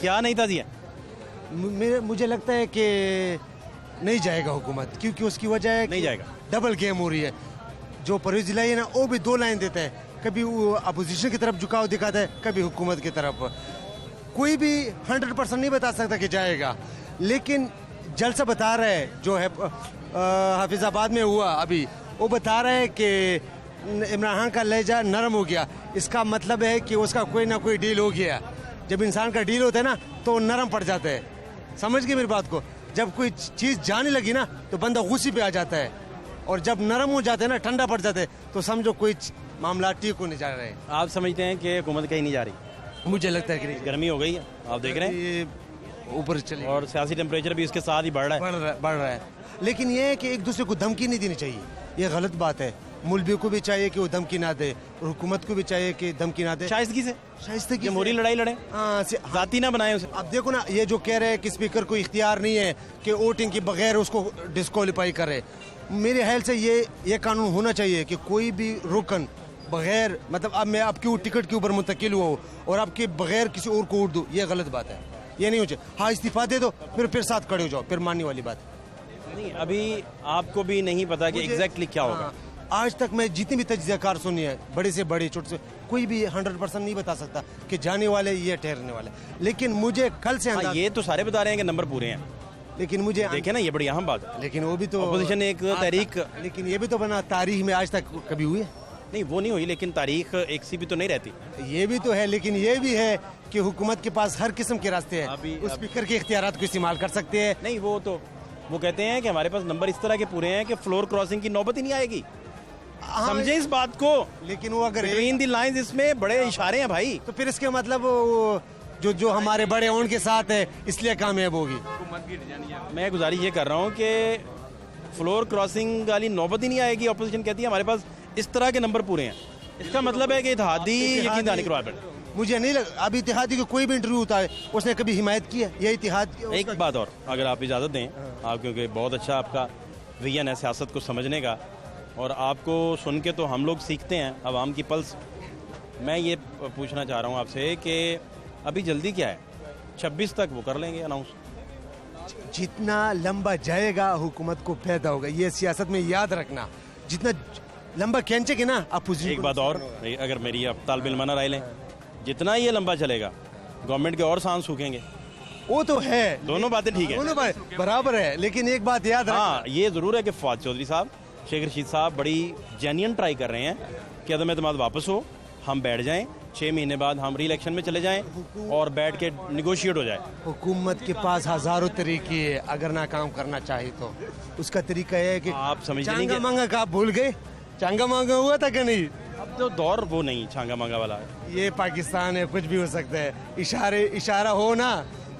क्या नहीं ताज़ी है? मुझे लगता है कि नहीं जाएगा हुकूमत, क्योंकि उसकी वजह है नहीं जाएगा। डबल गेम हो रही है। जो परवेज जिलाई है ना, वो भी 2 लाइन देता है, कभी वो अपोजिशन की तरफ झुकाव दिखाता है, कभी हुकूमत की तरफ। कोई भी 100% नहीं बता सकता कि जाएगा, लेकिन जलसा बता रहा है जो है हाफिजाबाद में हुआ अभी, वो बता रहा है कि इमरान खान का लहजा नरम हो गया। इसका मतलब है कि उसका कोई ना कोई डील हो गया। जब इंसान का डील होता है ना तो नरम पड़ जाता है। समझ गए मेरी बात को? जब कोई चीज़ जाने लगी ना तो बंदा गुस्से पे आ जाता है, और जब नरम हो जाते हैं ना, ठंडा पड़ जाते हैं, तो समझो कोई मामला ठीक होने जा रहे हैं। आप समझते हैं कि हुकूमत कहीं नहीं जा रही? मुझे लगता है कि नहीं। गर्मी हो गई है, आप देख रहे हैं, ये ऊपर चले और सियासी टेम्परेचर भी इसके साथ ही बढ़ रहा है। बढ़ रहा है। लेकिन ये है कि एक दूसरे को धमकी नहीं देनी चाहिए, ये गलत बात है। मुल्की को भी चाहिए कि वो धमकी ना दे, और हुकूमत को भी चाहिए कि धमकी ना दे। शाइस्तगी से, शाइस्तगी जमहूरी लड़ाई लड़े, जाती ना बनाए उसे। अब देखो ना, ये जो कह रहे हैं कि स्पीकर को इख्तियार नहीं है कि वोटिंग के बगैर उसको डिस्क्वालीफाई करे, मेरे ख्याल से ये कानून होना चाहिए कि कोई भी रुकन बगैर, मतलब अब मैं आपकी टिकट के ऊपर मुंतकिल हुआ हूँ और आपके बगैर किसी और को वोट दूँ, ये गलत बात है। ये नहीं हो चाहिए। हाँ, इस्तीफा दे दो, फिर साथ खड़े हो जाओ, फिर मानने वाली बात नहीं। अभी आपको भी नहीं पता कि एग्जैक्टली क्या होगा। आज तक मैं जितनी भी तज्ज़ियाकार सुनी है, बड़े से बड़े छोटे से, कोई भी 100% नहीं बता सकता कि जाने वाले ये ठहरने वाले। लेकिन मुझे कल से ये तो सारे बता रहे हैं कि नंबर पूरे हैं, लेकिन मुझे देखे ना, ये बड़ी अहम बात है। लेकिन वो भी तो अपोजिशन एक तहरीक, लेकिन ये भी तो बना तारीख में आज तक कभी हुई है? नहीं वो नहीं हुई, लेकिन तारीख एक सी भी तो नहीं रहती। ये भी तो है, लेकिन ये भी है कि हुकूमत के पास हर किस्म के रास्ते हैं। उस स्पीकर के इख्तियारात को इस्तेमाल कर सकते हैं। नहीं, वो कहते हैं कि हमारे पास नंबर इस तरह के पूरे हैं कि फ्लोर क्रॉसिंग की नौबत ही नहीं आएगी। समझे इस बात को? लेकिन वो अगर बिटवीन द लाइंस इसमें बड़े इशारे हैं भाई। तो फिर इसके मतलब जो हमारे बड़े हों के साथ है, इसलिए कामयाब होगी। मैं गुजारिश ये कर रहा हूँ कि फ्लोर क्रॉसिंग वाली नौबत ही नहीं आएगी। अपोजिशन कहती है हमारे पास इस तरह के नंबर पूरे हैं, इसका मतलब है कि इत्तेहादी यकीन दानी करवा बैठे। मुझे नहीं लगा अभी इत्तेहादी का कोई भी इंटरव्यू होता है उसने कभी हिमायत की है ये इत्तेहाद। एक बात और, अगर आप इजाज़त दें, आप क्योंकि बहुत अच्छा आपका विजन है सियासत को समझने का, और आपको सुन के तो हम लोग सीखते हैं आवाम की पल्स। मैं ये पूछना चाह रहा हूँ आपसे कि अभी जल्दी क्या है? 26 तक वो कर लेंगे अनाउंस। जितना लंबा जाएगा हुकूमत को फायदा होगा, ये सियासत में याद रखना। जितना लंबा खींचेंगे ना अपोजिशन। एक बात और, अगर मेरी आप तालिब इल्माना राय लें, जितना ये लंबा चलेगा गवर्नमेंट के और सांस सूखेंगे। वो तो है, दोनों बातें ठीक है, दोनों बात बराबर है, लेकिन एक बात याद रखना। हाँ, ये ज़रूर है कि फवाद चौधरी साहब, शेख रशीद साहब बड़ी जेन्युइन ट्राई कर रहे हैं कि अदम एतमाद वापस हो, हम बैठ जाएं, 6 महीने बाद हम री इलेक्शन में चले जाएं और बैठ के निगोशिएट हो जाए। हुकूमत के पास हजारों तरीके है, अगर ना काम करना चाहे तो उसका तरीका है कि आप समझ नहीं चांगा मांगा का आप भूल गए? चांगा मांगा हुआ था कि नहीं? अब तो दौर वो नहीं छांगा मांगा वाला है। ये पाकिस्तान है, कुछ भी हो सकता है। इशारा हो ना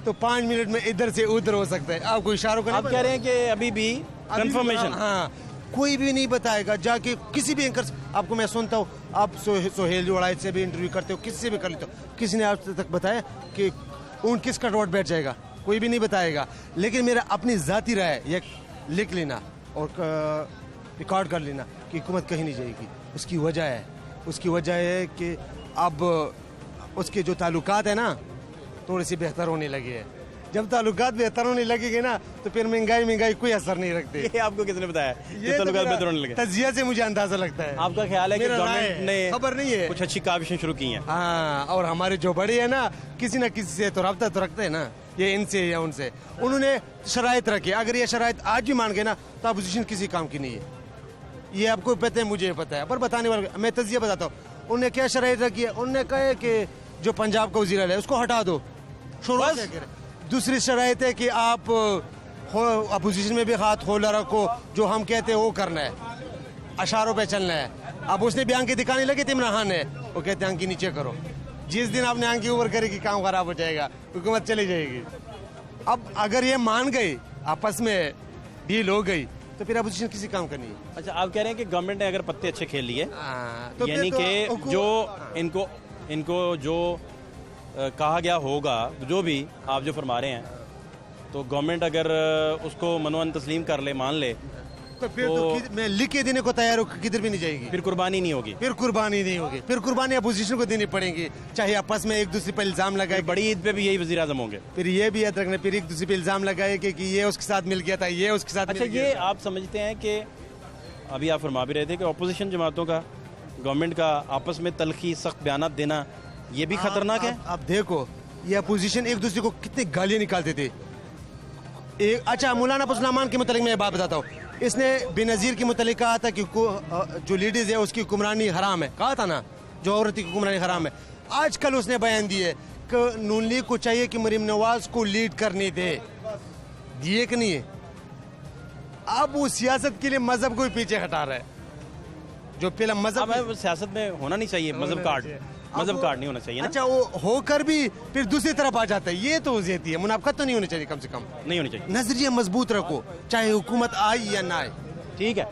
तो 5 मिनट में इधर से उधर हो सकता है। आपको इशारों का आप कह रहे हैं कि अभी भी कंफर्मेशन? हाँ, कोई भी नहीं बताएगा। जाके किसी भी एंकर, आपको मैं सुनता हूँ, आप सोहेल जोड़ाई से भी इंटरव्यू करते हो, किसी से भी कर लेते हो, किसी ने आज तक बताया कि ऊँट किसका वोट बैठ जाएगा? कोई भी नहीं बताएगा। लेकिन मेरा अपनी ज़ाती राय ये लिख लेना और रिकॉर्ड कर लेना कि हुकूमत कहीं नहीं जाएगी। उसकी वजह है कि अब उसके जो ताल्लुकात है ना थोड़े से बेहतर होने लगे हैं। जब ताल्लुकात बेहतर होने लगेंगे ना तो फिर महंगाई कोई असर नहीं रखती। ये आपको किसने बताया? ये ताल्लुकात बेहतर होने लगे? तजिया से मुझे अंदाजा लगता है। आपका ख्याल है कि गवर्नमेंट ने खबर नहीं है कुछ अच्छी काविशें शुरू की हैं? हाँ, और हमारे जो बड़े हैं ना, किसी न किसी से तो रब्ता तो रखते हैं ना, ये इनसे या उनसे। उन्होंने शराइत रखी। अगर ये शराइत आज भी मान गए ना तो अपोजिशन किसी काम की नहीं है। ये आपको पता है, मुझे पता है, पर बताने वाले मैं तजिया बताता हूँ। उन्होंने क्या शराइत रखी है? उन्होंने कहा कि जो पंजाब का वज़ीर है उसको हटा दो। दूसरी शराइत है कि आप अपोजिशन में भी हाथ खोला रखो, जो हम कहते हैं वो करना है, अशारों पे चलना है। अब उसने भी आंखें दिखाने लगे थे इमरान खान ने, वो कहते हैं आंखें नीचे करो। जिस दिन आपने आंखें ऊपर करेगी काम खराब हो जाएगा, हुकूमत चली जाएगी। अब अगर ये मान गई, आपस में डील हो गई, तो फिर अपोजिशन किसी काम का नहीं है। अच्छा, आप कह रहे हैं कि गवर्नमेंट ने अगर पत्ते अच्छे खेल लिए, तो यानी कि जो इनको जो कहा गया होगा, जो भी आप जो फरमा रहे हैं, तो गवर्नमेंट अगर उसको मनोन तस्लीम कर ले, मान ले, तो फिर तो मैं लिख के देने को तैयार हूँ, किधर भी नहीं जाएगी। फिर कुर्बानी नहीं होगी। फिर कुर्बानी नहीं होगी, फिर कुर्बानी अपोजिशन को देनी पड़ेगी, चाहे आपस में एक दूसरे पर इल्जाम लगाए। बड़ी ईद पे भी यही वज़ीर आज़म होंगे। फिर ये भी याद रखना, फिर एक दूसरे पे इल्जाम लगाए कि ये उसके साथ मिल गया था, ये उसके साथ अच्छा, मिल गया ये था। आप समझते हैं कि अभी आप फरमा भी रहे थे कि अपोजिशन जमातों का गवर्नमेंट का आपस में तलखी सख्त बयान देना ये भी खतरनाक है। आप देखो ये अपोजिशन एक दूसरे को कितनी गालियां निकालते थे। अच्छा, मौलाना अब्दुल के मुतालिक मैं बात बताता हूँ। इसने बेनज़ीर के मुतालिक कहा था कि जो लेडीज़ है उसकी हुक्मरानी हराम है, कहा था ना, जो औरत की हुक्मरानी हराम है। आजकल उसने बयान दिए कि नून लीग को चाहिए कि मरीम नवाज को लीड करने दे, दिए कि नहीं है। अब वो सियासत के लिए मजहब को ही पीछे हटा रहा है, जो पहला मजहब। अब सियासत में होना नहीं चाहिए मजहब कार्ड नहीं होना चाहिए ना। अच्छा, वो होकर भी फिर दूसरी तरफ आ जाता है, ये तो ज़्यादती है। मुनाफकत तो नहीं होनी चाहिए, कम से कम नहीं होनी चाहिए। नजरिया मजबूत रखो, चाहे हुकूमत आए या ना आए। ठीक है।